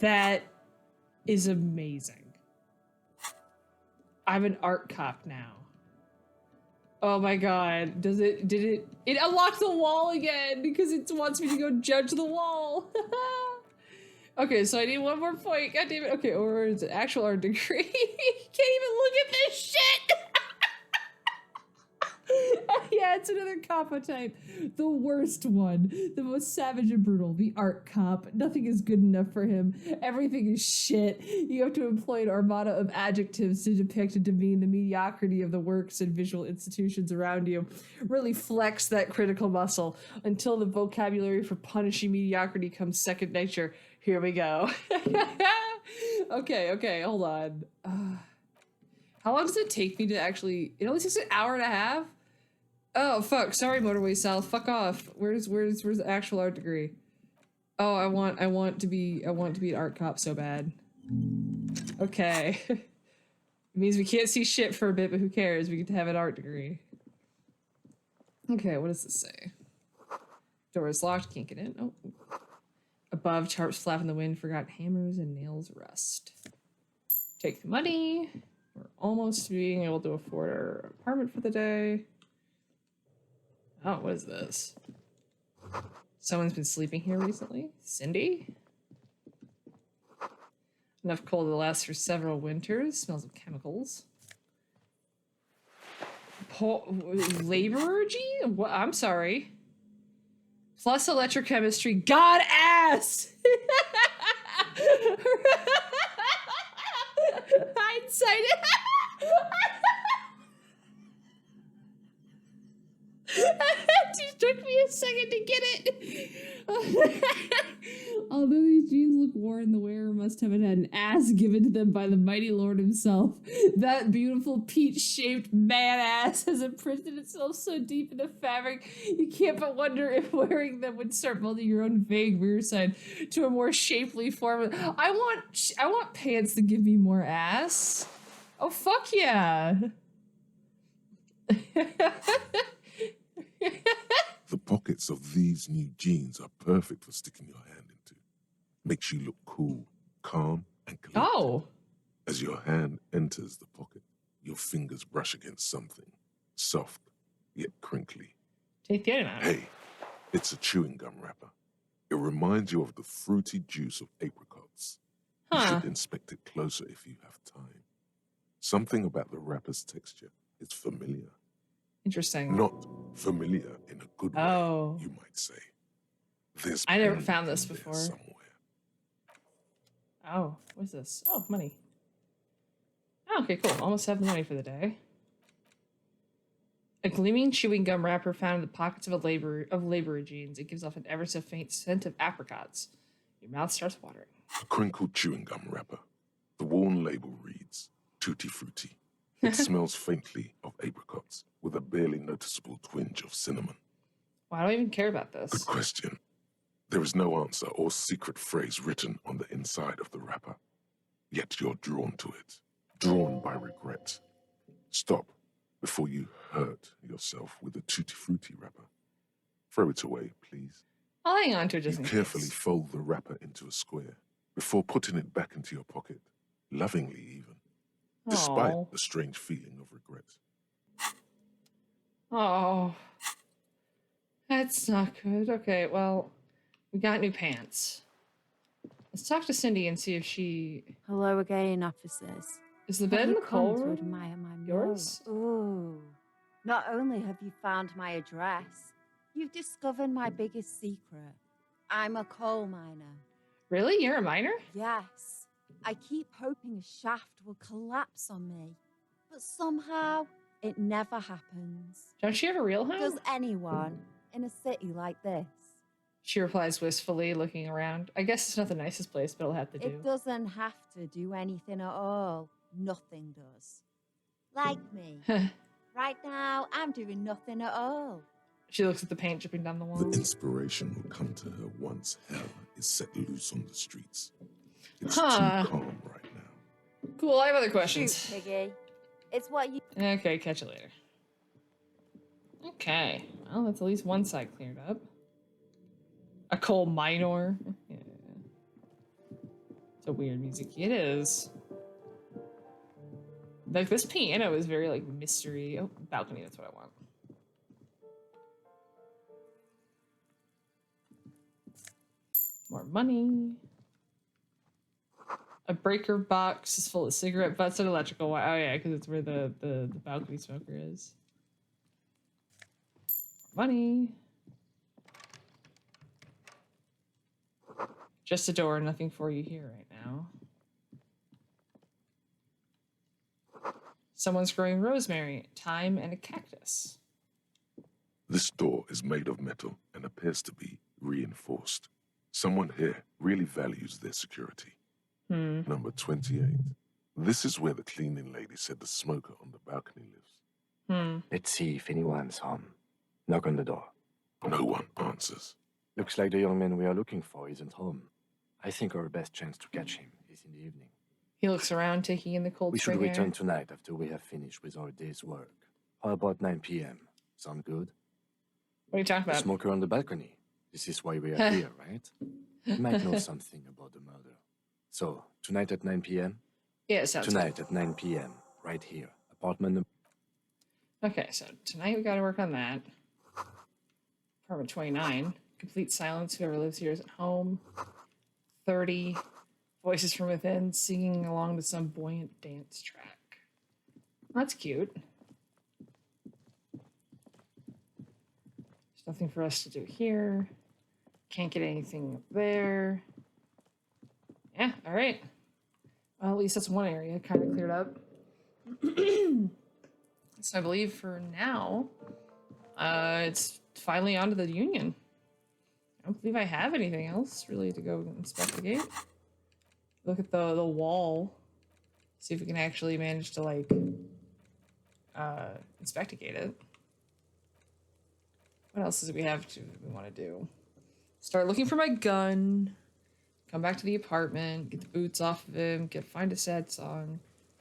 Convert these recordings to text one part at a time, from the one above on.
That is amazing. I'm an art cop now. Oh my god. Did it unlocked the wall again because it wants me to go judge the wall. Okay, so I need one more point. God damn it. Okay, or is it actual art degree? Can't even look at this shit. Yeah, it's another coppa type. The worst one. The most savage and brutal. The art cop. Nothing is good enough for him. Everything is shit. You have to employ an armada of adjectives to depict and demean the mediocrity of the works and visual institutions around you. Really flex that critical muscle until the vocabulary for punishing mediocrity comes second nature. Here we go. Okay, hold on. How long does it take me to actually... It only takes an hour and a half? Oh, fuck. Sorry, Motorway South. Fuck off. Where's the actual art degree? Oh, I want to be an art cop so bad. Okay. It means we can't see shit for a bit, but who cares? We get to have an art degree. Okay, what does this say? Door is locked. Can't get in. Oh. Above, tarps flap in the wind. Forgot hammers and nails rust. Take the money. We're almost being able to afford our apartment for the day. Oh, what is this? Someone's been sleeping here recently? Cindy? Enough coal to last for several winters. Smells of chemicals. Laborergy? What? I'm sorry. Plus electrochemistry. God ass! Hindsight. It took me a second to get it. Although these jeans look worn, the wearer must have had an ass given to them by the mighty Lord himself. That beautiful peach-shaped man-ass has imprinted itself so deep in the fabric, you can't but wonder if wearing them would start building your own vague rear side to a more shapely form. I want pants that give me more ass. Oh, fuck yeah. The pockets of these new jeans are perfect for sticking your hand into. Makes you look cool, calm, and collected. Oh. As your hand enters the pocket, your fingers brush against something soft yet crinkly. Take the other out. Hey, it's a chewing gum wrapper. It reminds you of the fruity juice of apricots. You should inspect it closer if you have time. Something about the wrapper's texture is familiar. Interesting. Not familiar in a good way, you might say. I never found this before. Somewhere. Oh, what's this? Oh, money. Oh, okay, cool. Almost have the money for the day. A gleaming chewing gum wrapper found in the pockets of laborer jeans. It gives off an ever so faint scent of apricots. Your mouth starts watering. A crinkled chewing gum wrapper. The worn label reads, Tutti Frutti. It smells faintly of apricots with a barely noticeable twinge of cinnamon. Why do I even care about this? Good question. There is no answer or secret phrase written on the inside of the wrapper. Yet you're drawn to it. Drawn by regret. Stop before you hurt yourself with a Tutti Frutti wrapper. Throw it away, please. I'll hang on to it just in case. You carefully fold the wrapper into a square before putting it back into your pocket, lovingly even. Despite the strange feeling of regret. Oh, that's not good. Okay, well, we got new pants. Let's talk to Cindy and see if she... Hello again, officers. Is the bed in the coal room admire my yours? Oh, not only have you found my address, you've discovered my biggest secret. I'm a coal miner. Really? You're a miner? Yes. I keep hoping a shaft will collapse on me, but somehow it never happens. Don't you have a real home? Does anyone in a city like this? She replies wistfully, looking around. I guess it's not the nicest place, but it'll have to do. It doesn't have to do anything at all. Nothing does. Like me. Right now, I'm doing nothing at all. She looks at the paint dripping down the wall. The inspiration will come to her once hell is set loose on the streets. It's too calm right now. Cool, I have other questions. Shoot, Piggy. It's what you... Okay, catch you later. Okay, well, that's at least one side cleared up. A coal minor. Yeah. It's a weird music key. It is. Like, this piano is very, like, mystery. Oh, balcony, that's what I want. More money. A breaker box is full of cigarette butts and electrical wire. Oh, yeah, because it's where the balcony smoker is. Money. Just a door, nothing for you here right now. Someone's growing rosemary, thyme, and a cactus. This door is made of metal and appears to be reinforced. Someone here really values their security. Number 28. This is where the cleaning lady said the smoker on the balcony lives. Let's see if anyone's home. Knock on the door. No one answers. Looks like the young man we are looking for isn't home. I think our best chance to catch him is in the evening. He looks around, taking in the cold We should spring return air. tonight after we have finished with our day's work. How about 9 p.m.? Sound good? What are you talking The about? smoker on the balcony. This is why we are here, right? You might know something about the murder. So, tonight at 9 p.m.? Yeah, it sounds Tonight at 9 p.m. Right here. Apartment number... Okay, so tonight we gotta work on that. Apartment 29. Complete silence. Whoever lives here is at home. 30. Voices from within singing along to some buoyant dance track. That's cute. There's nothing for us to do here. Can't get anything there. Yeah, alright. Well, at least that's one area kind of cleared up. So I believe for now, it's finally onto the Union. I don't believe I have anything else really to go investigate. Look at the wall. See if we can actually manage to, like, investigate it. What else do we want to do? Start looking for my gun. Come back to the apartment. Get the boots off of him. Find a sad song.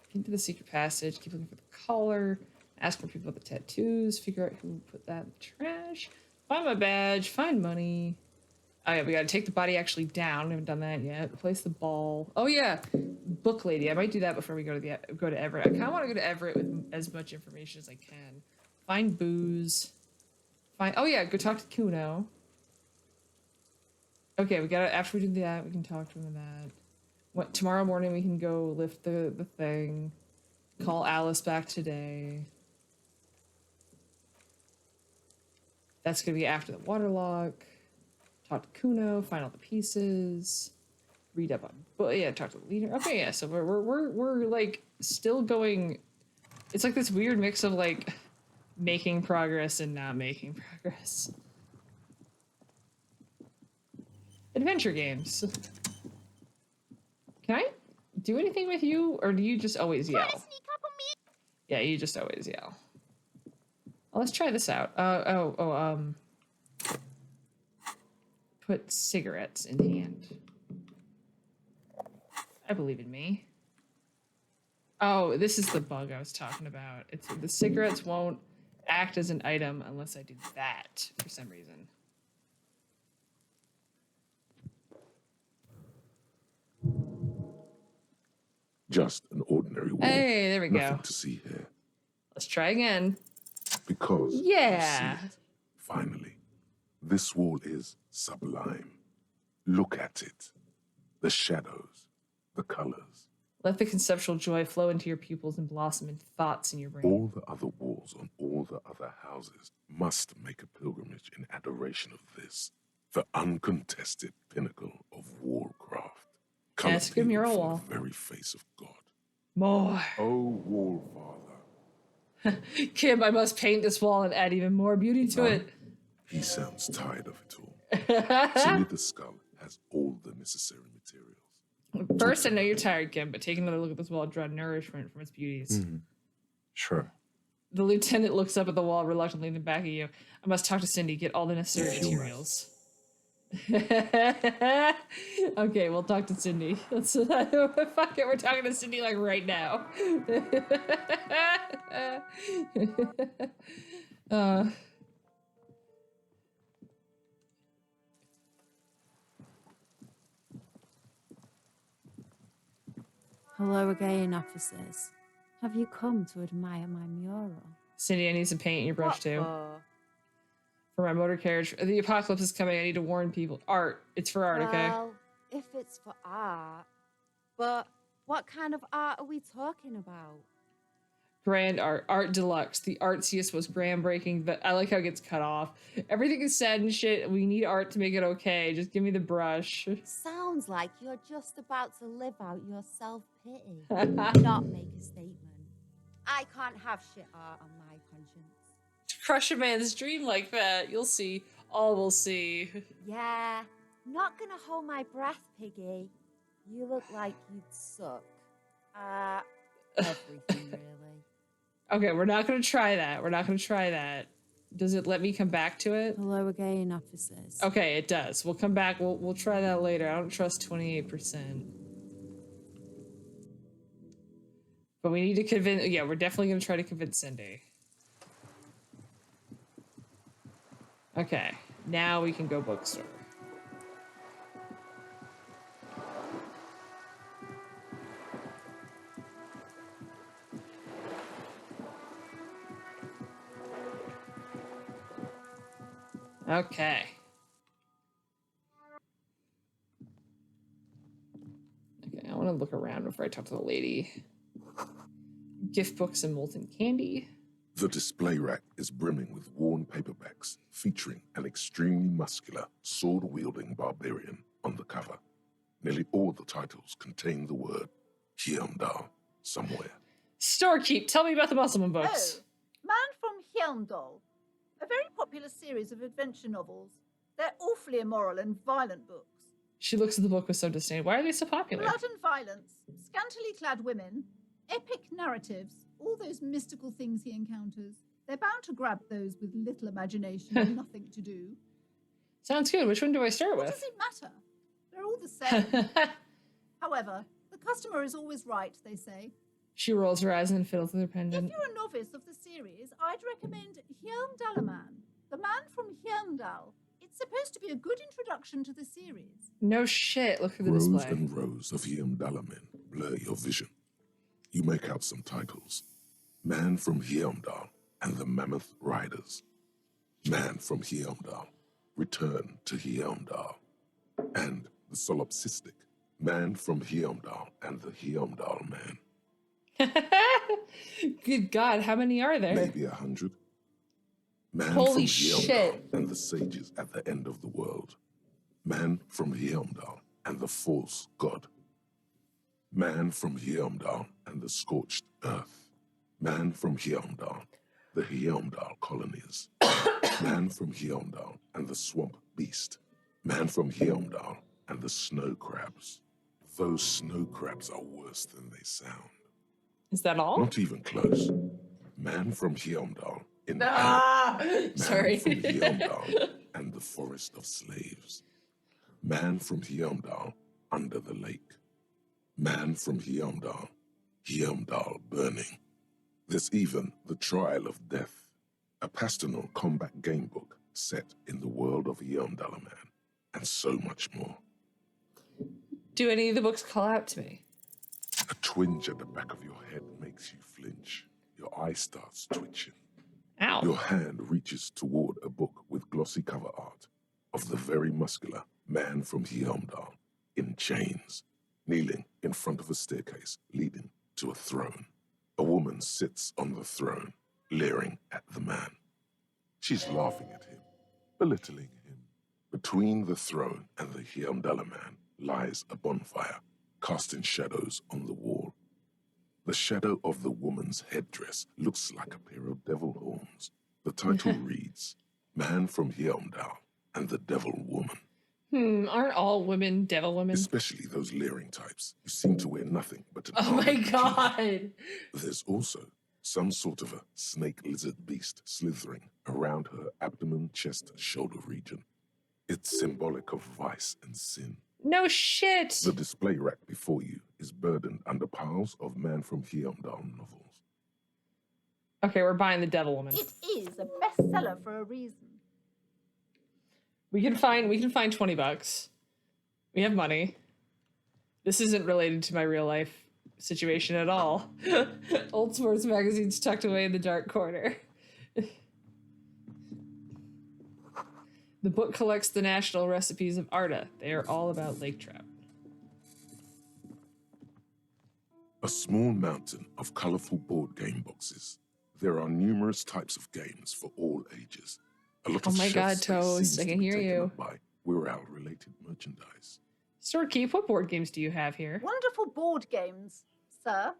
Get into the secret passage. Keep looking for the collar. Ask for people with the tattoos. Figure out who put that in the trash. Find my badge. Find money. Oh yeah, we gotta take the body actually down. We haven't done that yet. Replace the ball. Oh yeah, book lady. I might do that before we go to Everett. I kind of want to go to Everett with as much information as I can. Find booze. Oh yeah, go talk to Kuno. Okay, we gotta, after we do that, we can talk to him that. Tomorrow morning we can go lift the thing. Call Alice back today. That's gonna be after the waterlock. Talk to Kuno, find all the pieces. Read up on, but yeah, talk to the leader. Okay, yeah, so we're like still going. It's like this weird mix of like making progress and not making progress. Adventure games. Can I do anything with you, or do you just always yell? Yeah, you just always yell. Well, let's try this out. Put cigarettes in hand. I believe in me. Oh, this is the bug I was talking about. It's the cigarettes won't act as an item unless I do that for some reason. Just an ordinary wall. Hey, there we Nothing go. to see here. Let's try again. Because Yeah. you see it. Finally, this wall is sublime. Look at it. The shadows, the colors. Let the conceptual joy flow into your pupils and blossom into thoughts in your brain. All the other walls on all the other houses must make a pilgrimage in adoration of this, the uncontested pinnacle of wallcraft. Yeah, it's a good mural from wall. the very face of God. More. Oh, wall father. Kim, I must paint this wall and add even more beauty to it. He sounds tired of it all. Silly the skull has all the necessary materials. First, I know you're tired, Kim, but take another look at this wall, draw nourishment from its beauties. Sure. The lieutenant looks up at the wall reluctantly in the back of you. I must talk to Cindy, get all the necessary If you materials. Okay, we'll talk to Cindy. Let's fuck it, we're talking to Cindy like right now. Hello again, officers. Have you come to admire my mural? Cindy, I need some paint in your brush What too. for? For my motor carriage. The apocalypse is coming. I need to warn people. Art. It's for art, okay? Well, if it's for art. But what kind of art are we talking about? Grand art. Art deluxe. The artsiest, most groundbreaking, but I like how it gets cut off. Everything is sad and shit. We need art to make it okay. Just give me the brush. Sounds like you're just about to live out your self-pity. Not make a statement. I can't have shit art on my conscience. To crush a man's dream like that, you'll see. All we'll see. Yeah, not gonna hold my breath, Piggy. You look like you'd suck. Everything, really. Okay, we're not gonna try that. We're not gonna try that. Does it let me come back to it? Hello again, officers. Okay, it does. We'll come back. We'll try that later. I don't trust 28%. But we need to convince. Yeah, we're definitely gonna try to convince Cindy. Okay, now we can go bookstore. Okay. Okay, I want to look around before I talk to the lady. Gift books and molten candy. The display rack is brimming with worn paperbacks featuring an extremely muscular, sword-wielding barbarian on the cover. Nearly all the titles contain the word Hyundai somewhere. Storekeep, tell me about the Musselman books. Oh, Man from Hyundai. A very popular series of adventure novels. They're awfully immoral and violent books. She looks at the book with some disdain. Why are they so popular? Blood and violence, scantily clad women, epic narratives, all those mystical things he encounters. They're bound to grab those with little imagination and nothing to do. Sounds good. Which one do I start What with? does it matter? They're all the same. However, the customer is always right, they say. She rolls her eyes and fiddles with her If pendant. you're a novice of the series, I'd recommend Hyundalaman, the man from Hyundal. It's supposed to be a good introduction to the series. No shit. Look at the Rows display. and rows of Hyundalamen blur your vision. You make out some titles. Man from Hyundal and the Mammoth Riders. Man from Hyundal, Return to Hyundal. And the solipsistic Man from Hyundal and the Hyundal Man. Good God, how many are there? Maybe 100. Man Holy from Hyundal shit. and the sages at the end of the world. Man from Hyundal and the false god. Man from Hyundal and the scorched earth. Man from Hyundal, the Hyundal colonies. Man from Hyundal and the swamp beast. Man from Hyundal and the snow crabs. Those snow crabs are worse than they sound. Is that all? Not even close. Man from Hyundal in Ah! Man Sorry. from Hyundal and the forest of slaves. Man from Hyundal under the lake. Man from Hyundal, Hyundal burning. There's even The Trial of Death, a pastoral combat game book set in the world of Hyundalaman, and so much more. Do any of the books call out to me? A twinge at the back of your head makes you flinch. Your eye starts twitching. Ow. Your hand reaches toward a book with glossy cover art of the very muscular man from Hyundal in chains, kneeling in front of a staircase leading to a throne. A woman sits on the throne, leering at the man. She's laughing at him, belittling him. Between the throne and the Hyundala man lies a bonfire, casting shadows on the wall. The shadow of the woman's headdress looks like a pair of devil horns. The title reads, Man from Hyundal and the Devil Woman. Aren't all women devil women? Especially those leering types who seem to wear nothing but an Oh my armored God. There's also some sort of a snake lizard beast slithering around her abdomen, chest, and shoulder region. It's symbolic of vice and sin. No shit. The display rack before you is burdened under piles of Man from Hyundal novels. Okay, we're buying the devil woman. It is a bestseller for a reason. We can find $20. We have money. This isn't related to my real life. situation at all. Old sports magazines tucked away in the dark corner. The book collects the national recipes of Arda. They are all about lake trout. A small mountain of colorful board game boxes. There are numerous types of games for all ages. A lot Oh of my shelf God, space Toast, seems I to can be hear taken you. up by Wirral-related merchandise. Storekeep, what board games do you have here? Wonderful board games, sir.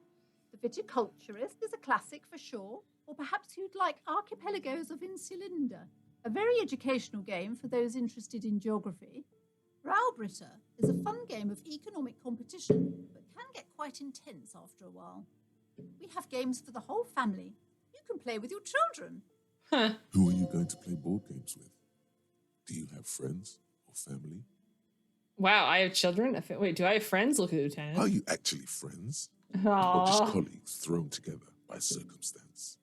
The Viticulturist is a classic for sure, or perhaps you'd like Archipelagos of Insulinda, a very educational game for those interested in geography. Raubritta is a fun game of economic competition, but can get quite intense after a while. We have games for the whole family. You can play with your children. Huh. Who are you going to play board games with? Do you have friends or family? Wow, I have children? Wait, do I have friends? Look at Lieutenant. Are you actually friends? Or just Aww. colleagues thrown together by circumstance?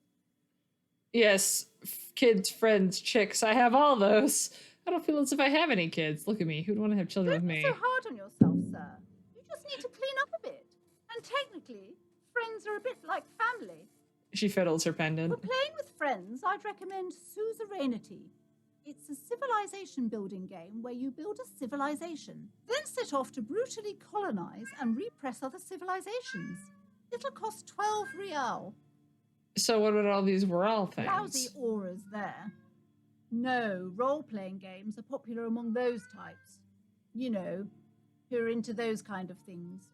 Yes, kids, friends, chicks. I have all those. I don't feel as if I have any kids. Look at me. Who'd want to have children Don't with be me? so hard on yourself, sir. You just need to clean up a bit. And technically, friends are a bit like family. She fiddles her For pendant. playing with friends, I'd recommend Suzerainty. It's a civilization building game where you build a civilization, then set off to brutally colonize and repress other civilizations. It'll cost 12 real. So what about all these Wirral Lousy things? auras there. No, role-playing games are popular among those types. You know, who are into those kind of things.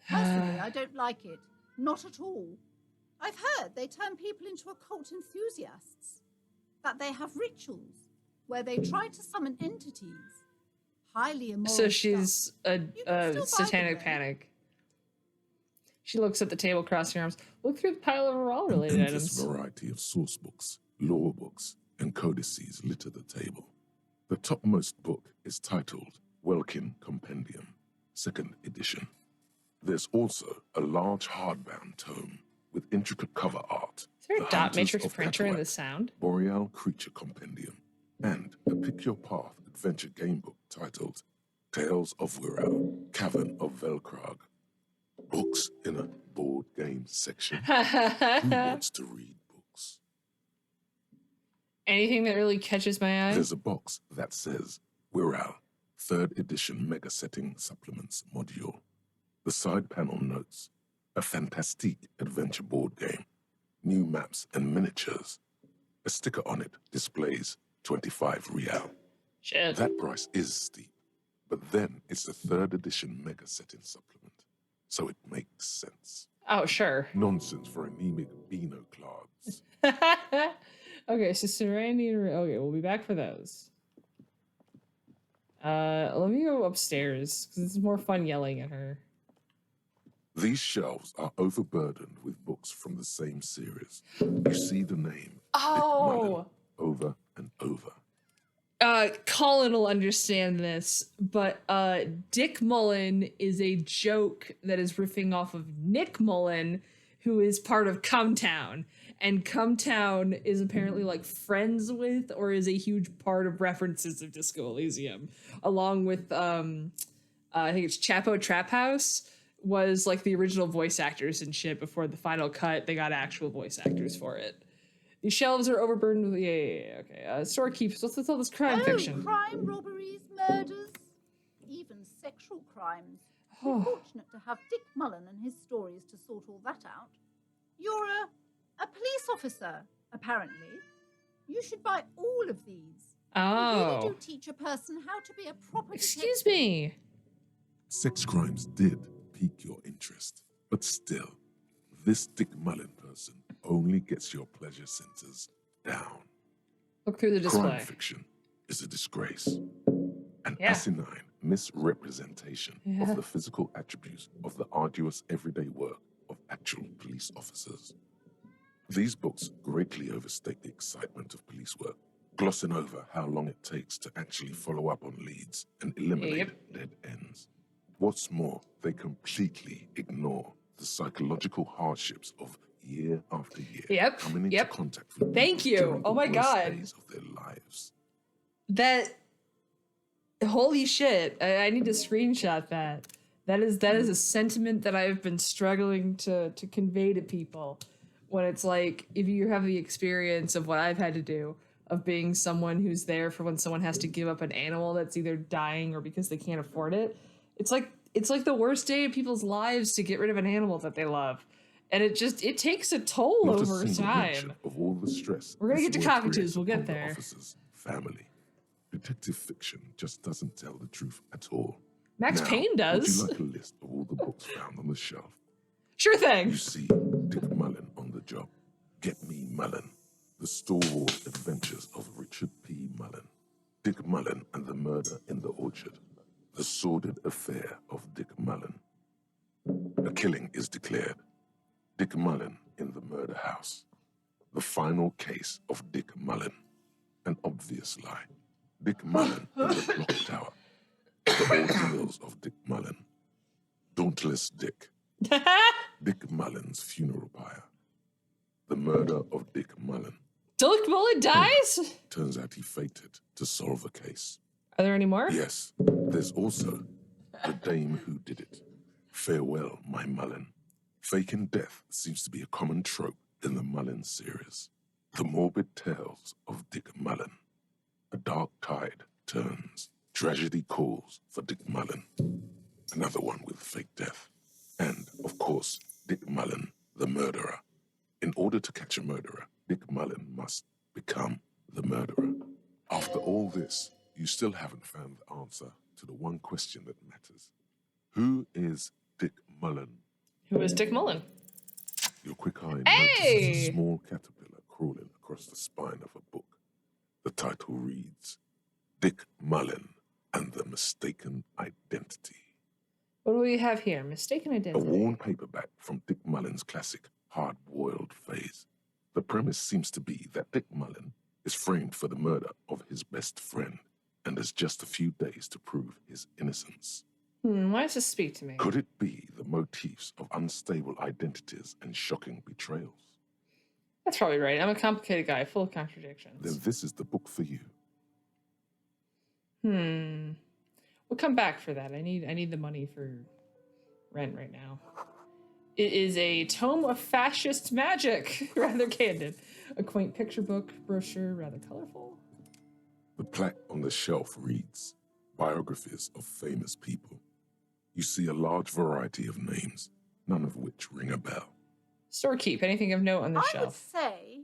Personally, I don't like it. Not at all. I've heard they turn people into occult enthusiasts. That they have rituals where they try to summon entities. Highly immoral So stuff. she's You can still buy them satanic there. panic. She looks at the table, crossing her arms. Look through the pile of Wirral related An endless items. variety of source books, lore books, and codices litter the table. The topmost book is titled Welkin Compendium, 2nd edition. There's also a large hardbound tome with intricate cover art. Is there a The dot Hunters matrix of printer in Cataract, the sound? Boreal Creature Compendium, and a Pick Your Path adventure game book titled Tales of Wirral, Cavern of Velkrag. Books in a board game section. Who wants to read books? Anything that really catches my eye? There's a box that says Wirral, 3rd edition mega setting supplements module. The side panel notes a fantastique adventure board game, new maps and miniatures. A sticker on it displays 25 real. Shit. That price is steep, but then it's the 3rd edition mega setting supplement, so it makes sense. Oh, sure. Nonsense for anemic Beano clods. Okay, so Serenity. Okay, we'll be back for those. Let me go upstairs because it's more fun yelling at her. These shelves are overburdened with books from the same series. You see the name Dick Mullen over and over. Colin will understand this, but Dick Mullen is a joke that is riffing off of Nick Mullen, who is part of Cumtown. And Cumtown is apparently like friends with or is a huge part of references of Disco Elysium, along with I think it's Chapo Trap House was like the original voice actors and shit. Before the final cut, they got actual voice actors for it. These shelves are overburdened with okay. Store keeps. What's all this crime fiction? Crime, robberies, murders, even sexual crimes. Oh. We're fortunate to have Dick Mullen and his stories to sort all that out. You're a police officer, apparently. You should buy all of these. They really do teach a person how to be a proper Excuse detective. me. Sex crimes did pique your interest, but still, this Dick Mullen person only gets your pleasure centers down. Look through the display. Crime fiction is a disgrace, an Yeah. asinine misrepresentation of the physical attributes of the arduous everyday work of actual police officers. These books greatly overstate the excitement of police work, glossing over how long it takes to actually follow up on leads and eliminate dead ends. What's more, they completely ignore the psychological hardships of year after year coming into contact with Thank people you. during Oh the my worst God. days of their lives. That. Holy shit. I need to screenshot that. That is a sentiment that I've been struggling to convey to people when it's like, if you have the experience of what I've had to do of being someone who's there for when someone has to give up an animal that's either dying or because they can't afford it. It's like the worst day of people's lives to get rid of an animal that they love. And it takes a toll Not over a single time. mention of all the stress. We're gonna this get to work cockatoos, creates we'll get upon the there. officer's family. Detective fiction just doesn't tell the truth at all. Max Now, Payne does. Would you like a list of all the books found on the shelf? Sure thing. You see Dick Mullen on the job. Get Me Mullen. The stalwart adventures of Richard P. Mullen. Dick Mullen and the Murder in the Orchard. The sordid affair of Dick Mullen. A killing is declared. Dick Mullen in the murder house. The final case of Dick Mullen. An obvious lie. Dick Mullen in the clock tower. The ordeals of Dick Mullen. Dauntless Dick. Dick Mullen's funeral pyre. The murder of Dick Mullen. Dick Mullen dies? Turns out he fated to solve a case. Are there any more? Yes, there's also The Dame Who Did It. Farewell, My Mullen. Faking death seems to be a common trope in the Mullen series. The morbid tales of Dick Mullen. A dark tide turns. Tragedy calls for Dick Mullen. Another one with fake death. And, of course, Dick Mullen, the murderer. In order to catch a murderer, Dick Mullen must become the murderer. After all this, you still haven't found the answer to the one question that matters. Who is Dick Mullen? Who is Dick Mullen? Your quick eye Hey! notices a small caterpillar crawling across the spine of a book. The title reads, Dick Mullen and the Mistaken Identity. What do we have here? Mistaken A identity. worn paperback from Dick Mullen's classic hard-boiled phase. The premise seems to be that Dick Mullen is framed for the murder of his best friend and has just a few days to prove his innocence. Why does this speak to me? Could it be the motifs of unstable identities and shocking betrayals? That's probably right. I'm a complicated guy, full of contradictions. Then this is the book for you. We'll come back for that. I need the money for rent right now. It is a tome of fascist magic, rather candid. A quaint picture book, brochure, rather colorful. The plaque on the shelf reads, Biographies of Famous People. You see a large variety of names, none of which ring a bell. Store keep. Anything of note on the I would shelf? say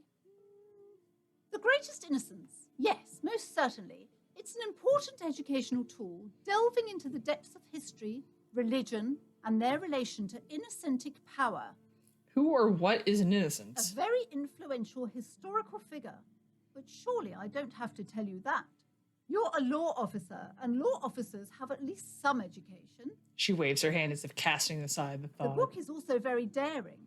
The Greatest Innocence. Yes, most certainly. It's an important educational tool, delving into the depths of history, religion, and their relation to innocentic power. Who or what is an A innocent? very influential historical figure. But surely I don't have to tell you that. You're a law officer, and law officers have at least some education. She waves her hand as if casting aside the The thought. book is also very daring.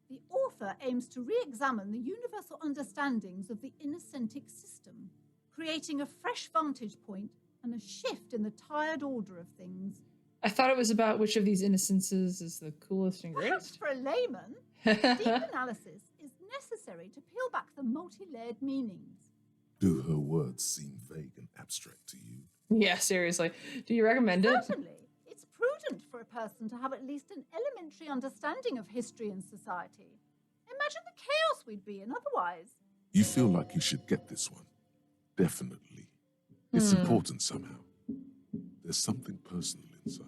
The author aims to re-examine the universal understandings of the innocentic system, creating a fresh vantage point and a shift in the tired order of things. I thought it was about which of these innocences is the coolest and Perhaps greatest. for a layman, deep analysis is necessary to peel back the multi-layered meanings. Do her words seem vague and abstract to you? Yeah, seriously. Do you recommend it? Certainly, it's prudent for a person to have at least an elementary understanding of history and society. Imagine the chaos we'd be in otherwise. You feel like you should get this one. Definitely. It's important somehow. There's something personal inside.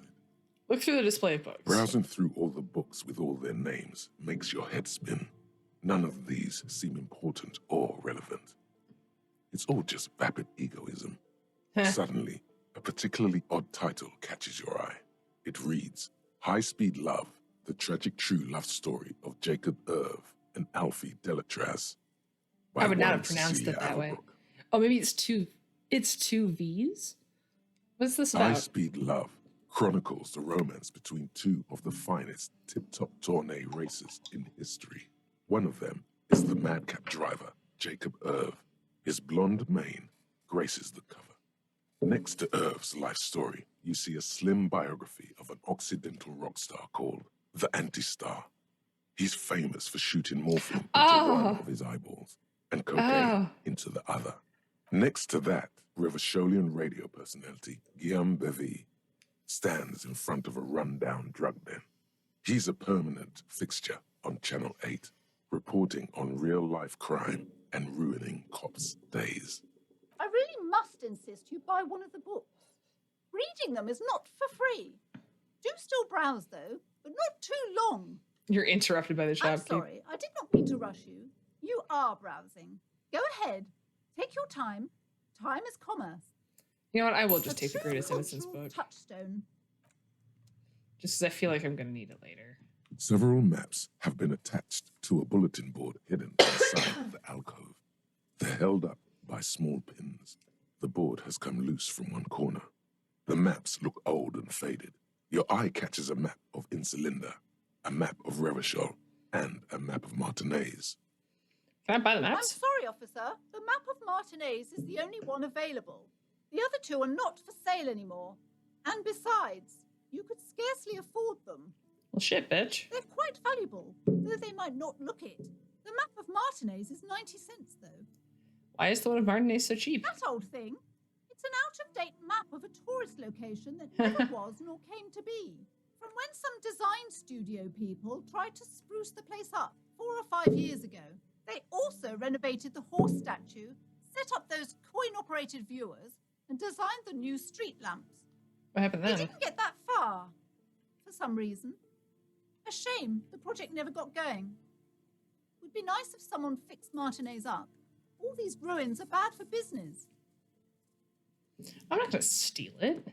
Look through the display of books. Browsing through all the books with all their names makes your head spin. None of these seem important or relevant. It's all just vapid egoism. Suddenly, a particularly odd title catches your eye. It reads, High Speed Love, the tragic true love story of Jacob Irv and Alfie Delatraz. I would not have pronounced it that way. Oh, maybe it's two V's? What's this High about? Speed Love chronicles the romance between two of the finest tip-top tourney racers in history. One of them is the madcap driver, Jacob Irv. His blonde mane graces the cover. Next to Irv's life story, you see a slim biography of an Occidental rock star called the Anti-Star. He's famous for shooting morphine into one of his eyeballs and cocaine into the other. Next to that, Revacholian radio personality Guillaume Bevy stands in front of a rundown drug den. He's a permanent fixture on Channel 8, reporting on real-life crime and ruining cops' days. I really must insist you buy one of the books. Reading them is not for free. Do still browse, though, but not too long. You're interrupted by the I'm shopkeep. sorry, I did not mean to rush you. You are browsing. Go ahead. Take your time. Time is commerce. You know what? I will just A take the true Greatest Innocence cultural book. touchstone. Just because I feel like I'm going to need it later. Several maps have been attached to a bulletin board hidden inside the alcove. They're held up by small pins. The board has come loose from one corner. The maps look old and faded. Your eye catches a map of Insulinda, a map of Revachol, and a map of Martinez. Can I buy the I'm maps? sorry, officer. The map of Martinez is the only one available. The other two are not for sale anymore. And besides, you could scarcely afford them. Well, shit, bitch. They're quite valuable, though they might not look it. The map of Martinez is 90 cents, though. Why is the one of Martinez so cheap? That old thing. It's an out-of-date map of a tourist location that never was nor came to be. From when some design studio people tried to spruce the place up 4 or 5 years ago. They also renovated the horse statue, set up those coin-operated viewers, and designed the new street lamps. What happened They then? didn't get that far, for some reason. A shame the project never got going. Would be nice if someone fixed Martinez up. All these ruins are bad for business. I'm not going to steal it.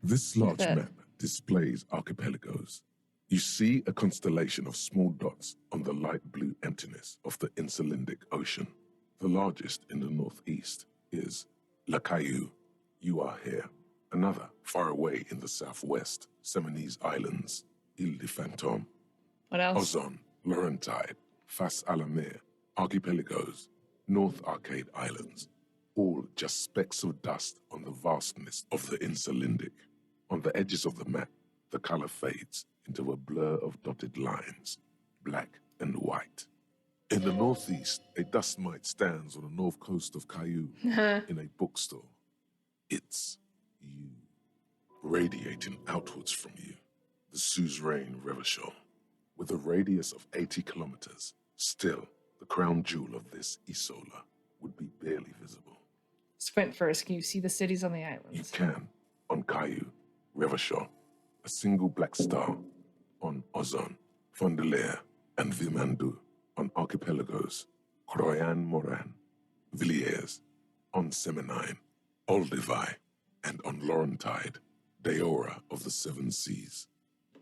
This large that. map displays archipelagos. You see a constellation of small dots on the light blue emptiness of the Insulindic Ocean. The largest in the northeast is La Caillou. You are here. Another, far away in the southwest, Seminese Islands, Ile de Fantôme, What else? Ozon, Laurentide, Fas a la Mer, Archipelagos, North Arcade Islands, all just specks of dust on the vastness of the Insulindic. On the edges of the map, the color fades into a blur of dotted lines, black and white. In the northeast, a dust mite stands on the north coast of Caillou in a bookstore. It's you, radiating outwards from you, the suzerain Revachol. With a radius of 80 kilometers, still, the crown jewel of this Isola would be barely visible. Squint first. Can you see the cities on the You islands? can, on Caillou, Revachol, a single black star, on Ozon, Fondelier, and Vilmandu, on archipelagos, Croyan Moran, Villiers, on Seminine, Olduvai, and on Laurentide, Deora of the Seven Seas.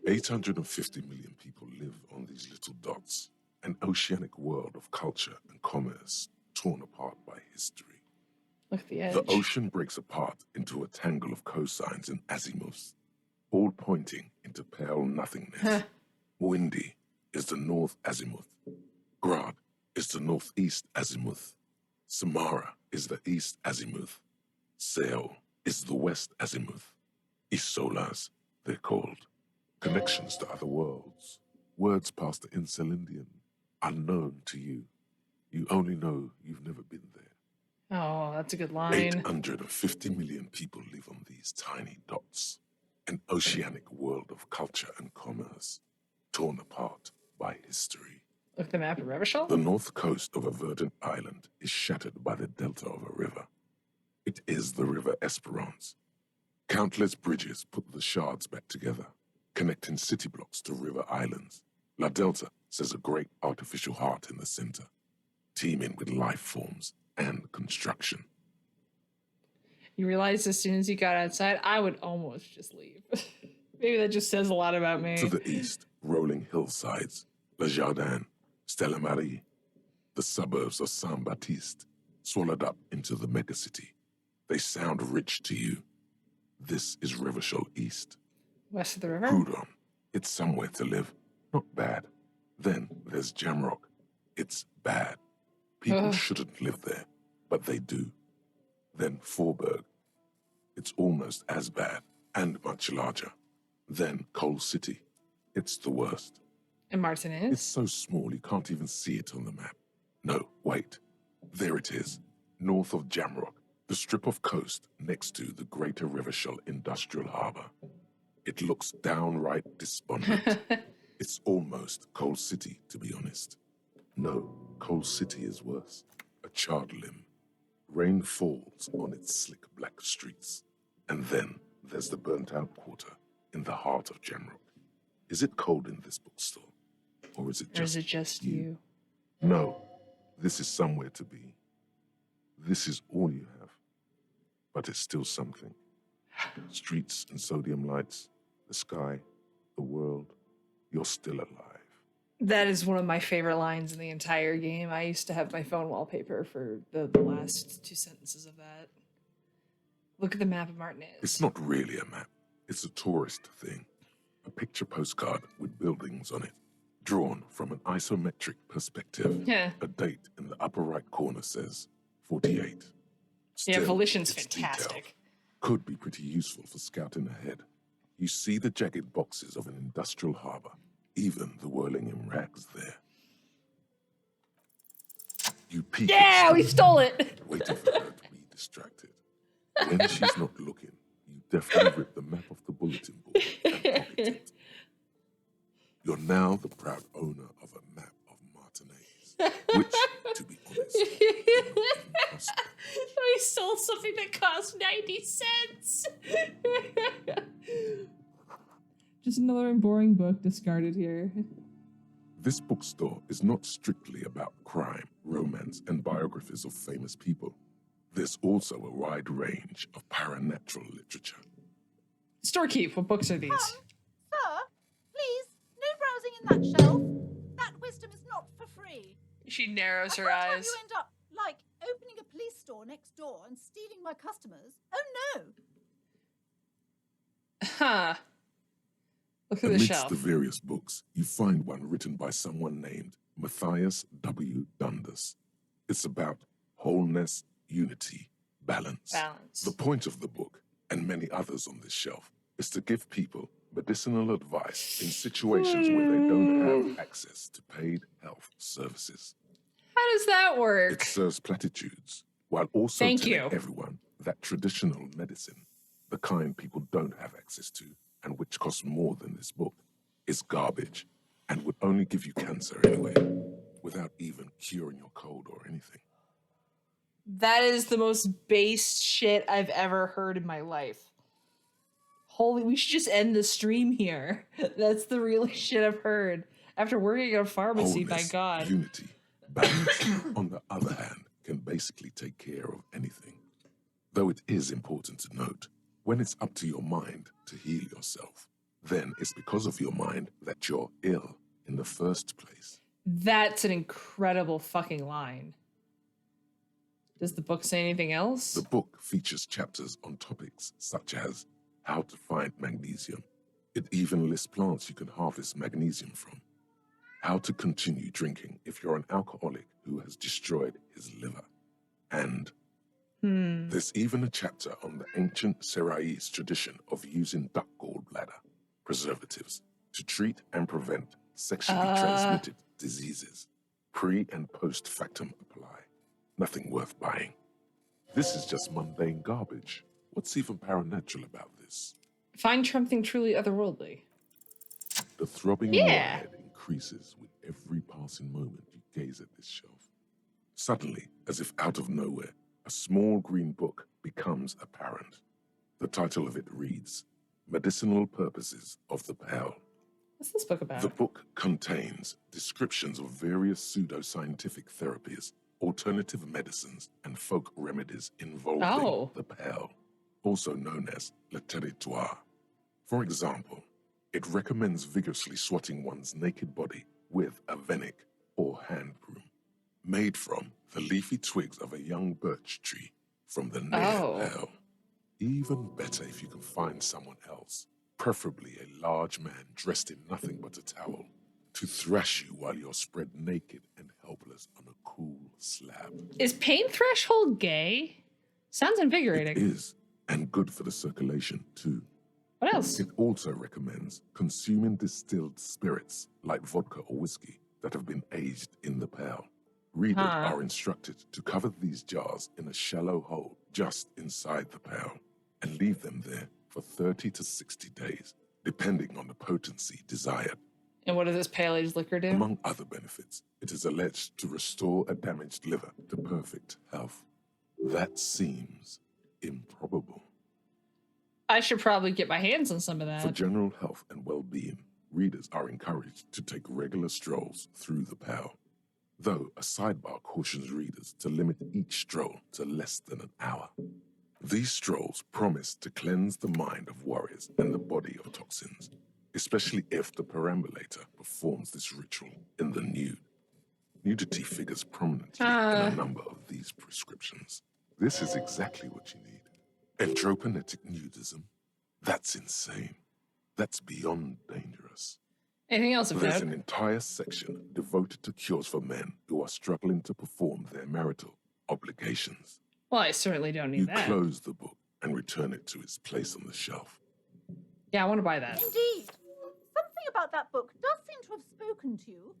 850 million people live on these little dots, an oceanic world of culture and commerce torn apart by history. Look at the edge. The ocean breaks apart into a tangle of cosines and azimuths, all pointing into pale nothingness. Windy is the north azimuth. Grad is the northeast azimuth. Samara is the east azimuth. Sail is the west azimuth. Isolas, they're called. Connections to other worlds. Words past the Insulindian, unknown to you. You only know you've never been there. Oh, that's a good line. 850 million people live on these tiny dots. An oceanic world of culture and commerce, torn apart by history. Look at the map of Revachol. The north coast of a verdant island is shattered by the delta of a river. It is the River Esperance. Countless bridges put the shards back together, connecting city blocks to river islands. La Delta says a great artificial heart in the center, teeming with life forms and construction. You realized as soon as you got outside, I would almost just leave. Maybe that just says a lot about me. To the east, rolling hillsides, Le Jardin, Stella Marie, the suburbs of Saint-Baptiste, swallowed up into the megacity. They sound rich to you. This is Revachol East. West of the river? Houdon, it's somewhere to live. Not bad. Then there's Jamrock. It's bad. People shouldn't live there, but they do. Then Forberg. It's almost as bad and much larger. Then Coal City. It's the worst. And Martinez? It's so small you can't even see it on the map. No, wait. There it is, north of Jamrock, the strip of coast next to the Greater Revachol Industrial Harbor. It looks downright despondent. It's almost Coal City, to be honest. No, Coal City is worse. A charred limb. Rain falls on its slick black streets. And then there's the burnt-out quarter in the heart of Jamrock. Is it cold in this bookstore? Or is it just you? No, this is somewhere to be. This is all you have. But it's still something. Streets and sodium lights, the sky, the world. You're still alive. That is one of my favorite lines in the entire game. I used to have my phone wallpaper for the last 2 sentences of that. Look at the map of Martinez. It's not really a map. It's a tourist thing. A picture postcard with buildings on it. Drawn from an isometric perspective. Yeah. A date in the upper right corner says 48. Yeah, Still, Volition's it's fantastic. detailed. Could be pretty useful for scouting ahead. You see the jagged boxes of an industrial harbor. Even the whirling in rags there. You peek. Yeah, we stole it! Waiting for her to be distracted. When she's not looking, you definitely rip the map off the bulletin board and pocket it. You're now the proud owner of a map of Martinez, which, to be honest, did not even cost that much. We stole something that cost 90 cents! Just another boring book discarded here. This bookstore is not strictly about crime, romance, and biographies of famous people. There's also a wide range of paranatural literature. Storekeep, what books are these? Sir, please, no browsing in that shelf. That wisdom is not for free. She narrows her I can't have eyes. you end up, like, opening a police store next door and stealing my customers. Oh, no. Huh. Look at the Amidst shelf. the various books, you find one written by someone named Matthias W. Dundas. It's about wholeness, unity, balance. The point of the book, and many others on this shelf, is to give people medicinal advice in situations where they don't have access to paid health services. How does that work? It serves platitudes, while also Thank telling you. everyone that traditional medicine, the kind people don't have access to, and which costs more than this book, is garbage, and would only give you cancer anyway, without even curing your cold or anything. That is the most base shit I've ever heard in my life. Holy, we should just end the stream here. That's the realest shit I've heard. After working at a pharmacy, Wholeness, by God. unity, balance, on the other hand, can basically take care of anything. Though it is important to note, when it's up to your mind to heal yourself, then it's because of your mind that you're ill in the first place. That's an incredible fucking line. Does the book say anything else? The book features chapters on topics such as how to find magnesium. It even lists plants you can harvest magnesium from. How to continue drinking if you're an alcoholic who has destroyed his liver. And there's even a chapter on the ancient Seraïs tradition of using duck gallbladder preservatives to treat and prevent sexually transmitted diseases. Pre and post factum apply. Nothing worth buying. This is just mundane garbage. What's even paranatural about this? Find something truly otherworldly. The throbbing in your head increases with every passing moment you gaze at this shelf. Suddenly, as if out of nowhere, a small green book becomes apparent. The title of it reads, Medicinal Purposes of the Pearl. What's this book about? The book contains descriptions of various pseudoscientific therapies, alternative medicines, and folk remedies involving the pearl, also known as le territoire. For example, it recommends vigorously swatting one's naked body with a venik or hand broom, made from the leafy twigs of a young birch tree from the near pearl. Even better if you can find someone else, preferably a large man dressed in nothing but a towel, to thrash you while you're spread naked and helpless on a cool slab. Is pain threshold gay? Sounds invigorating. It is, and good for the circulation too. What else? It also recommends consuming distilled spirits like vodka or whiskey that have been aged in the pearl. Readers are instructed to cover these jars in a shallow hole just inside the pearl and leave them there for 30 to 60 days depending on the potency desired. And what does this pale age liquor do? Among other benefits, it is alleged to restore a damaged liver to perfect health. That seems improbable. I should probably get my hands on some of For that. general health and well-being, readers are encouraged to take regular strolls through the pale, though a sidebar cautions readers to limit each stroll to less than an hour. These strolls promise to cleanse the mind of worries and the body of toxins, especially if the perambulator performs this ritual in the nude. Nudity figures prominently in a number of these prescriptions. This is exactly what you need. Andropanetic nudism? That's insane. That's beyond dangerous. Anything else of There's note? an entire section devoted to cures for men who are struggling to perform their marital obligations. Well, I certainly don't need You that. close the book and return it to its place on the shelf. Yeah, I want to buy that. Indeed. Something about that book does seem to have spoken to you.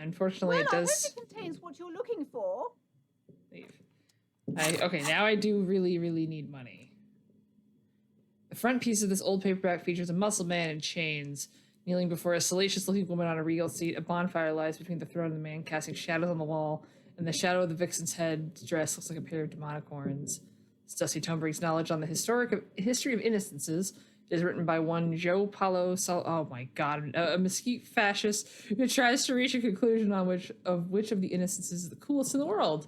Unfortunately, Well, it I hope does. it contains what you're looking for. Leave. Okay, now I do really, really need money. The front piece of this old paperback features a muscled man in chains, kneeling before a salacious-looking woman on a regal seat. A bonfire lies between the throne and the man, casting shadows on the wall, and the shadow of the vixen's head dress looks like a pair of demonic horns. This dusty tome brings knowledge on the history of innocences. It is written by one Joe Paulo oh my god, a mesquite fascist who tries to reach a conclusion on which of the innocences is the coolest in the world.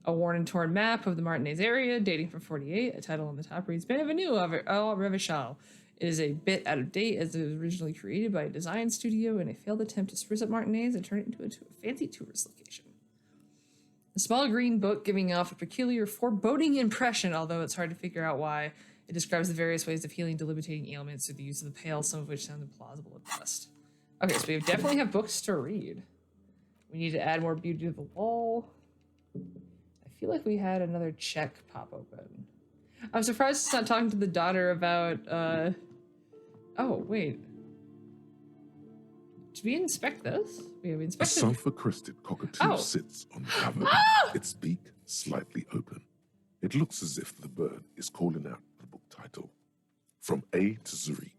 A worn and torn map of the Martinez area, dating from 48. A title on the top reads, Bienvenue au Revichal. It is a bit out of date as it was originally created by a design studio in a failed attempt to spruce up Martinez and turn it into a fancy tourist location. A small green book giving off a peculiar foreboding impression, although it's hard to figure out why. It describes the various ways of healing debilitating ailments through the use of the pale, some of which sound implausible at best. Okay, so we definitely have books to read. We need to add more beauty to the wall. I feel like we had another check pop open. I'm surprised it's not talking to the daughter about, oh, wait. Did we inspect this? We have A inspected... sulfur-crested cockatoo Oh. sits on the cover, its beak slightly open. It looks as if the bird is calling out the book title. From A to Zurich,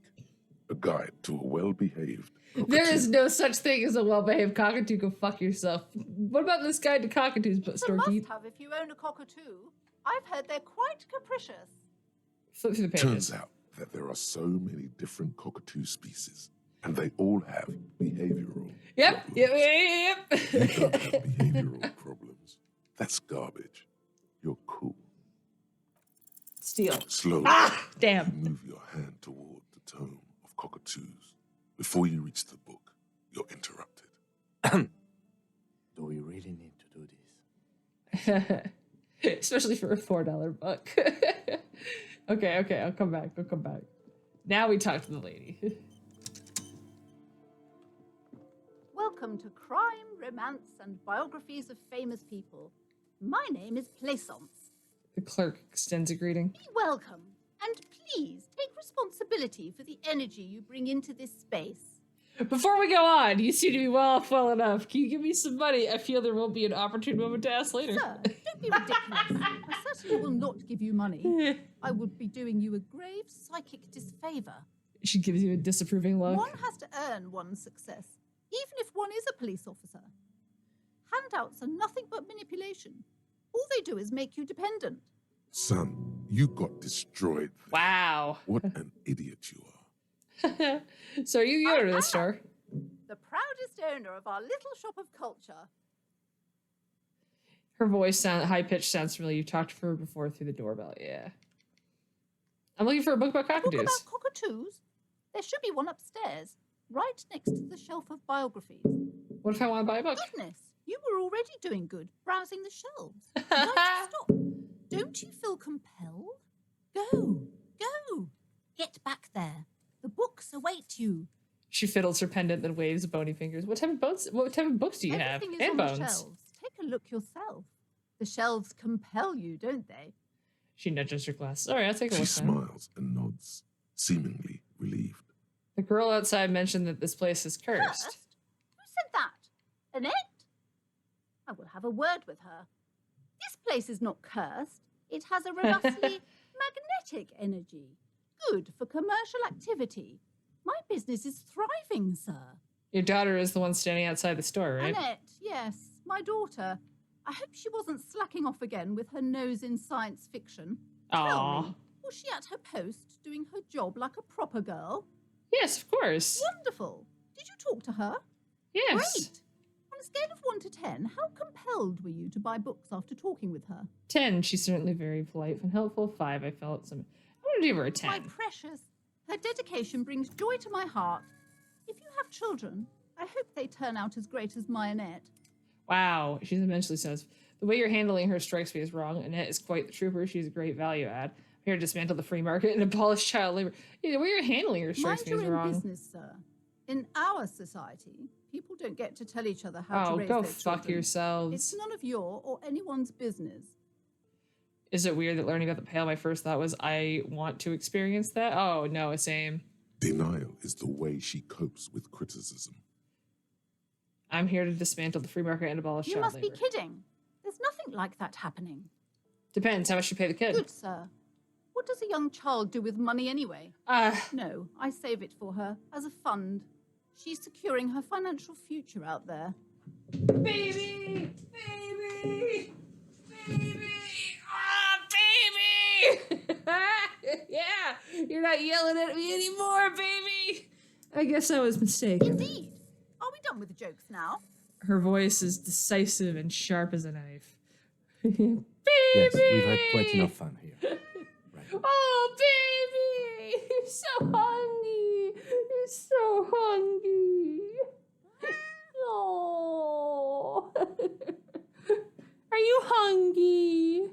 a guide to a well-behaved cockatoo. There is no such thing as a well-behaved cockatoo. Go fuck yourself. What about this guide to cockatoos, It's a Storky? must-have if you own a cockatoo. I've heard they're quite capricious. Flip through the pages. Turns out that there are so many different cockatoo species, and they all have behavioral Yep, problems. yep, You yep, don't have yep. behavioral problems. That's garbage. You're cool. Steal. Slowly, Ah, you damn. move your hand toward the tome of cockatoos. Before you reach the book, you're interrupted. Do we really need to do this? Especially for a $4 book. Okay, I'll come back. Now we talk to the lady. Welcome to Crime, Romance, and Biographies of Famous People. My name is Plaisance. The clerk extends a greeting. Be welcome, and please take responsibility for the energy you bring into this space. Before we go on, you seem to be well enough. Can you give me some money? I feel there will be an opportune moment to ask later. Sir, don't be ridiculous. I certainly will not give you money. I would be doing you a grave psychic disfavor. She gives you a disapproving look. One has to earn one's success, even if one is a police officer. Handouts are nothing but manipulation. All they do is make you dependent. Son, you got destroyed. Wow. What an idiot you are. So are you the owner of the store? The proudest owner of our little shop of culture. Her voice high-pitched sounds familiar. You've talked to her before through the doorbell. Yeah. I'm looking for a book about Book cockatoos. about cockatoos? There should be one upstairs, right next to the shelf of biographies. What if I want to buy a book? Goodness, you were already doing good, browsing the shelves. Why stop? Don't you feel compelled? Go. Get back there. The books await you. She fiddles her pendant, then waves bony fingers. What type of books do you have? Everything is And on bones. the shelves. Take a look yourself. The shelves compel you, don't they? She nudges her glasses. All right, I'll take a She look. Then. smiles and nods, seemingly relieved. The girl outside mentioned that this place is cursed. Cursed? Who said that? Annette? I will have a word with her. This place is not cursed. It has a robustly magnetic energy. good for commercial activity. My business is thriving, sir. Your daughter is the one standing outside the store, right? Annette, yes, my daughter. I hope she wasn't slacking off again with her nose in science fiction. Tell Aw. me, was she at her post doing her job like a proper girl? Yes, of course. Wonderful. Did you talk to her? Yes. Great. On a scale of 1 to 10, how compelled were you to buy books after talking with her? 10. She's certainly very polite and helpful. 5. I felt some. I'm gonna give her a 10. My precious, her dedication brings joy to my heart. If you have children, I hope they turn out as great as my Annette. Wow, she's immensely says. The way you're handling her strikes me as wrong. Annette is quite the trooper. She's a great value add. I'm here to dismantle the free market and abolish child labor. Yeah, the way you're handling her strikes Mind me as you're in wrong. business, sir. In our society, people don't get to tell each other how to Oh, raise go their fuck children. yourselves. It's none of your or anyone's business. Is it weird that learning about the Pale, my first thought was, I want to experience that? Oh, no, same. Denial is the way she copes with criticism. I'm here to dismantle the free market and abolish You child must labor. be kidding. There's nothing like that happening. Depends how much you pay the kid. Good, sir. What does a young child do with money anyway? No, I save it for her as a fund. She's securing her financial future out there. Baby! Baby! Baby! Ah, baby! Yeah! You're not yelling at me anymore, baby! I guess I was mistaken. Indeed. Are we done with the jokes now? Her voice is decisive and sharp as a knife. Baby! Yes, we've had quite enough fun here. Right. Oh, baby! You're so hungry! You're so hungry! Oh. Are you hungry?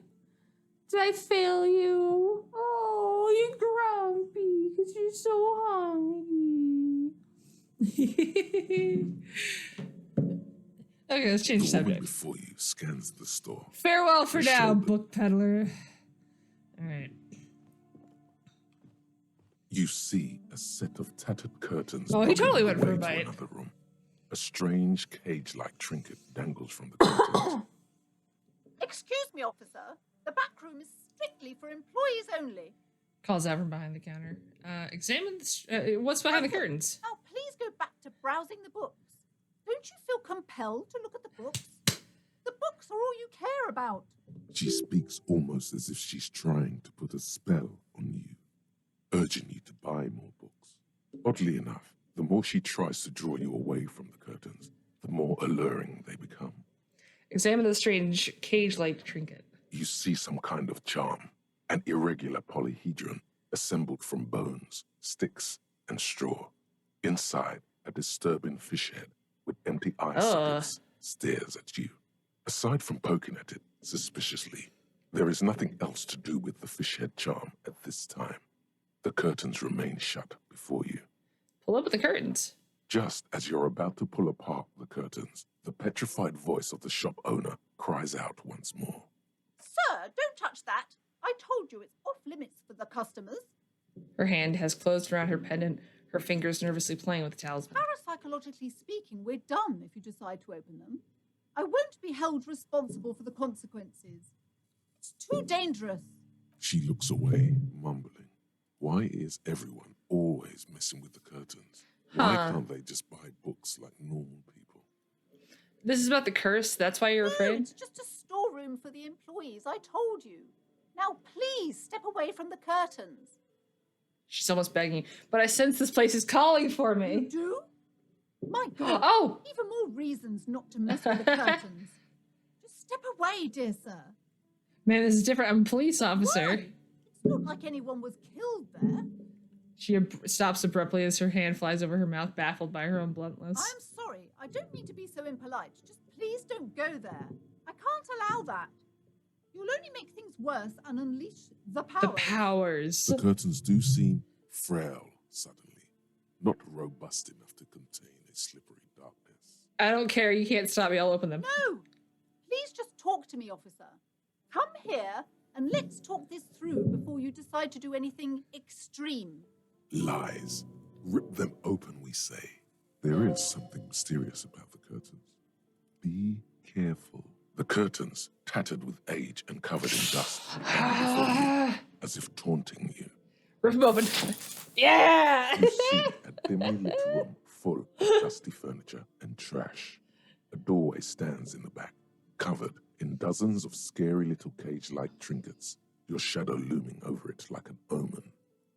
Did I fail you? Oh, you're grumpy because you're so hungry. Okay, let's change the The woman subject. before you scans the store. Farewell for Her now, shoulder. book peddler. All right. You see a set of tattered curtains. Oh, he bubbling totally went for away a to bite. Another room. A strange cage-like trinket dangles from the curtains. Excuse me, officer. The back room is strictly for employees only. Calls out from behind the counter. Examine what's behind the curtains. Now, please go back to browsing the books. Don't you feel compelled to look at the books? The books are all you care about. She speaks almost as if she's trying to put a spell on you, urging you to buy more books. Oddly enough, the more she tries to draw you away from the curtains, the more alluring they become. Examine the strange cage-like trinket. You see some kind of charm, an irregular polyhedron assembled from bones, sticks, and straw. Inside, a disturbing fish head with empty eye sockets stares at you. Aside from poking at it suspiciously, there is nothing else to do with the fish head charm at this time. The curtains remain shut before you. Pull up with the curtains. Just as you're about to pull apart the curtains, the petrified voice of the shop owner cries out once more. Sir, don't touch that. I told you it's off limits for the customers. Her hand has closed around her pendant, her fingers nervously playing with the talisman. Parapsychologically speaking, we're done if you decide to open them. I won't be held responsible for the consequences. It's too dangerous. She looks away, mumbling. Why is everyone always messing with the curtains? Why can't they just buy books like normal people? This is about the curse? That's why you're No, afraid? it's just a storeroom for the employees, I told you. Now please step away from the curtains. She's almost begging. But I sense this place is calling for You me. do? My God. Oh! Even more reasons not to mess with the curtains. Just step away, dear sir. Man, this is different. I'm a police officer. Why? It's not like anyone was killed there. She stops abruptly as her hand flies over her mouth, baffled by her own bluntness. I'm sorry. I don't mean to be so impolite. Just please don't go there. I can't allow that. You'll only make things worse and unleash the power. The powers. The curtains do seem frail suddenly, not robust enough to contain a slippery darkness. I don't care. You can't stop me. I'll open them. No! Please just talk to me, officer. Come here and let's talk this through before you decide to do anything extreme. Lies. Rip them open, we say. There is something mysterious about the curtains. Be careful. The curtains, tattered with age and covered in dust, hang before you, as if taunting you. Room open. Yeah! You see a dimly lit room full of dusty furniture and trash. A doorway stands in the back, covered in dozens of scary little cage-like trinkets, your shadow looming over it like an omen.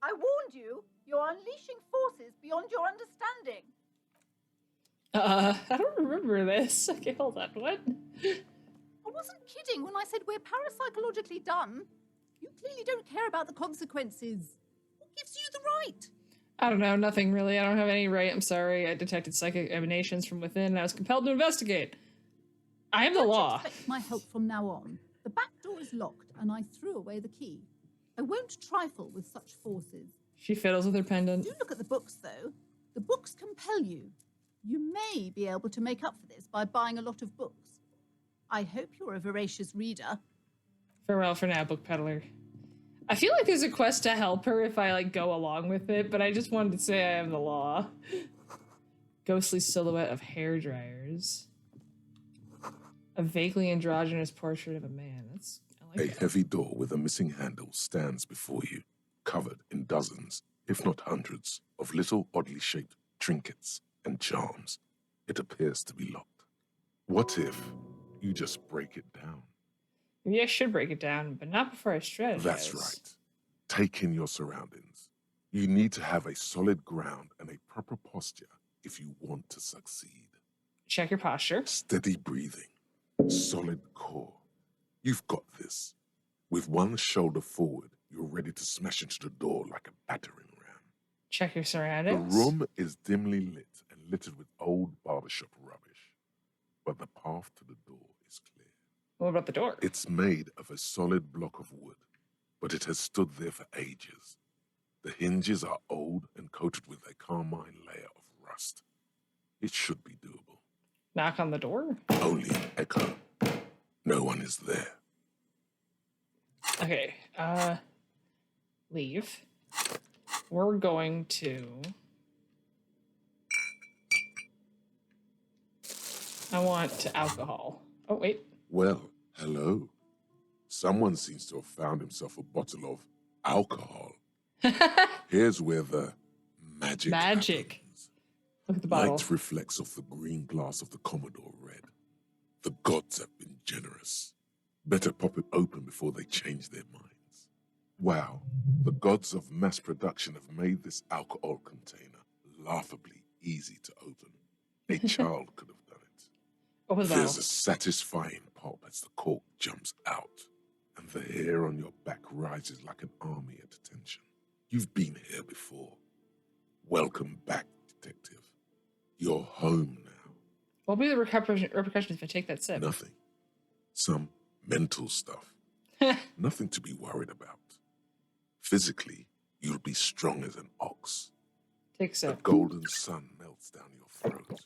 I warned you. You're unleashing forces beyond your understanding. I don't remember this. Okay, hold on. What? I wasn't kidding when I said we're parapsychologically done. You clearly don't care about the consequences. What gives you the right? I don't know. Nothing really. I don't have any right. I'm sorry. I detected psychic emanations from within and I was compelled to investigate. I am the Don't law. expect my help from now on. The back door is locked and I threw away the key. I won't trifle with such forces. She fiddles with her pendant. Do look at the books, though. The books compel you. You may be able to make up for this by buying a lot of books. I hope you're a voracious reader. Farewell for now, book peddler. I feel like there's a quest to help her if I like go along with it, but I just wanted to say I am the law. Ghostly silhouette of hair dryers. A vaguely androgynous portrait of a man. That's I like A heavy door with a missing handle stands before you, covered in dozens, if not hundreds, of little oddly shaped trinkets and charms. It appears to be locked. What if you just break it down? Maybe I should break it down, but not before I strategize. That's right. Take in your surroundings. You need to have a solid ground and a proper posture if you want to succeed. Check your posture. Steady breathing. Solid core. You've got this. With one shoulder forward, you're ready to smash into the door like a battering ram. Check your The surroundings. room is dimly lit and littered with old barbershop rubbish, but the path to the door is clear. What about the door? It's made of a solid block of wood, but it has stood there for ages. The hinges are old and coated with a carmine layer of rust. It should be doable. Knock on the door? Only an echo. No one is there. Okay, leave. We're going to... I want alcohol. Oh, wait. Well, hello. Someone seems to have found himself a bottle of alcohol. Here's where the magic happens. Look at the bottle. Light reflects off the green glass of the Commodore red. The gods have been generous. Better pop it open before they change their minds. Wow, the gods of mass production have made this alcohol container laughably easy to open. A child could have done it. Open the There's bottle. a satisfying pop as the cork jumps out, and the hair on your back rises like an army at attention. You've been here before. Welcome back, detective. You're home now. What will be the repercussions if I take that sip? Nothing. Some mental stuff. Nothing to be worried about. Physically, you'll be strong as an ox. Take a The sip. golden sun melts down your throat.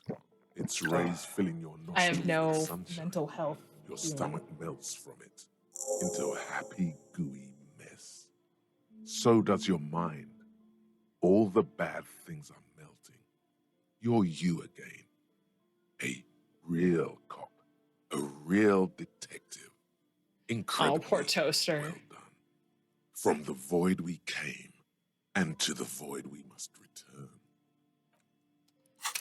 Its rays filling your nostrils I have with no sunshine. mental health. Your stomach melts from it into a happy, gooey mess. So does your mind. All the bad things are melting. You're you again. A real cop. A real detective. Incredible. Oh, poor toaster. Well done. From the void we came, and to the void we must return.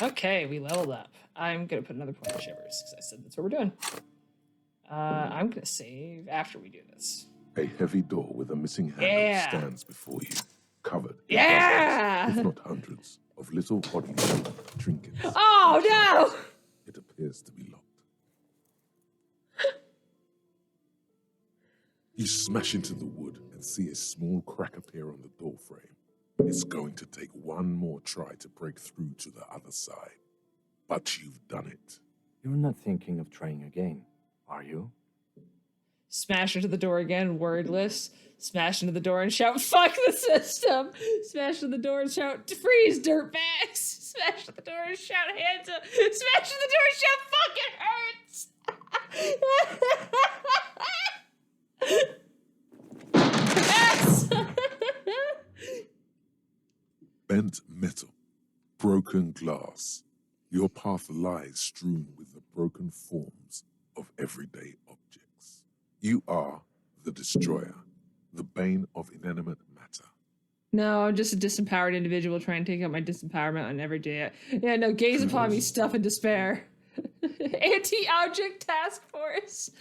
Okay, we leveled up. I'm gonna put another point of shivers because I said that's what we're doing. I'm gonna save after we do this. A heavy door with a missing handle Yeah. stands before you, covered in Yeah. dozens, if not hundreds, of little oddly shaped trinkets. Oh no! It appears to be locked. You smash into the wood and see a small crack appear on the door frame. It's going to take one more try to break through to the other side. But you've done it. You're not thinking of trying again, are you? Smash into the door again, wordless. Smash into the door and shout, "Fuck the system!" Smash into the door and shout, "Freeze, dirtbags!" Smash into the door and shout, "Hands up!" Smash into the door and shout, "Fuck, it hurts!" Yes! Bent metal, broken glass. Your path lies strewn with the broken forms of everyday objects. You are the destroyer, the bane of inanimate matter. No, I'm just a disempowered individual trying to take out my disempowerment on every day. Yeah, no, gaze upon me, stuff and despair. Anti-object task force.